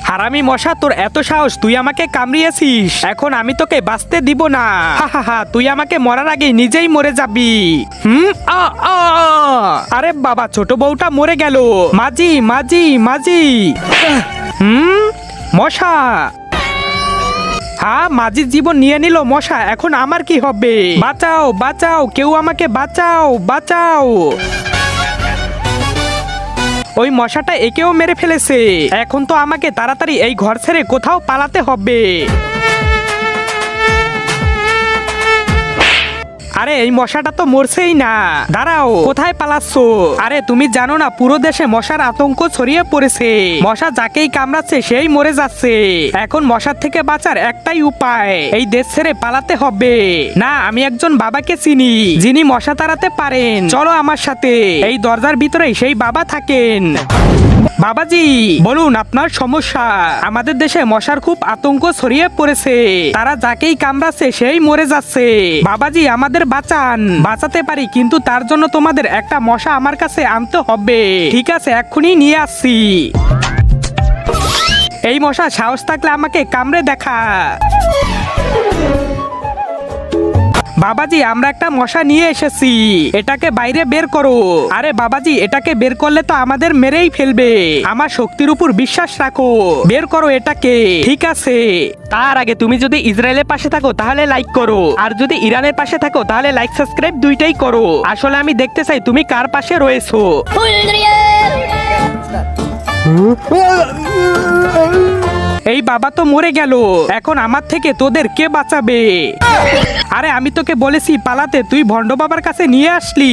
হারামি মশা, তোর এত সাহস, তুই আমাকে কামড়িয়েছিস, এখন আমি তোকে বাঁচতে দিব না। হা হা হা, তুই আমাকে মরার আগে নিজেই মরে যাবি। আ আ আরে বাবা, ছোট বউটা মরে গেল। মাজি মাজি মাজি। মশা। হ্যাঁ, মাঝির জীবন নিয়ে নিল মশা, এখন আমার কি হবে? বাঁচাও বাঁচাও, কেউ আমাকে বাঁচাও বাঁচাও। ওই মশাটা একেও মেরে ফেলেছে, এখন তো আমাকে তাড়াতাড়ি এই ঘর ছেড়ে কোথাও পালাতে হবে। আরে এই মশাটা তো মরছেই না, দাঁড়াও, কোথায় পালাচ্ছ? আরে তুমি জানো না পুরো দেশে মশার আতঙ্ক ছড়িয়ে পড়েছে, মশা যাকেই কামড়াচ্ছে সেই মরে যাচ্ছে। এখন মশার থেকে বাঁচার একটাই উপায়, এই দেশ ছেড়ে পালাতে হবে। না, আমি একজন বাবাকে চিনি যিনি মশা তাড়াতে পারেন, চলো আমার সাথে। এই দরজার ভিতরেই সেই বাবা থাকেন। বাবাজি বলুন, আপনার সমস্যা? আমাদের দেশে মশার খুব আতঙ্ক ছড়িয়ে পড়েছে, তারা যাকেই কামড়াচ্ছে সেই মরে যাচ্ছে। বাবাজি আমাদের বাঁচান। বাঁচাতে পারি, কিন্তু তার জন্য তোমাদের একটা মশা আমার কাছে আনতে হবে। ঠিক আছে, এক্ষুনি নিয়ে আসছি। এই মশা সাহস থাকলে আমাকে কামড়ে দেখা। বাবাজি আমরা একটা মশা নিয়ে এসেছি, এটাকে বাইরে বের করো। আরে বাবাজি, এটাকে বের করলে তো আমাদের মেরেই ফেলবে, আমার শক্তির উপর বিশ্বাস রাখো, বের করো এটাকে। ঠিক আছে, তার আগে তুমি যদি ইসরায়েলের পাশে থাকো তাহলে লাইক করো, আর যদি ইরানের পাশে থাকো তাহলে লাইক সাবস্ক্রাইব দুইটাই করো। আসলে আমি দেখতে চাই তুমি কার পাশে রয়েছো। এই বাবা তো মরে গেল, এখন আমার থেকে তোদের কে বাঁচাবে? আরে আমি তোকে বলেছি পালাতে, তুই ভণ্ড বাবার কাছে নিয়ে আসলি।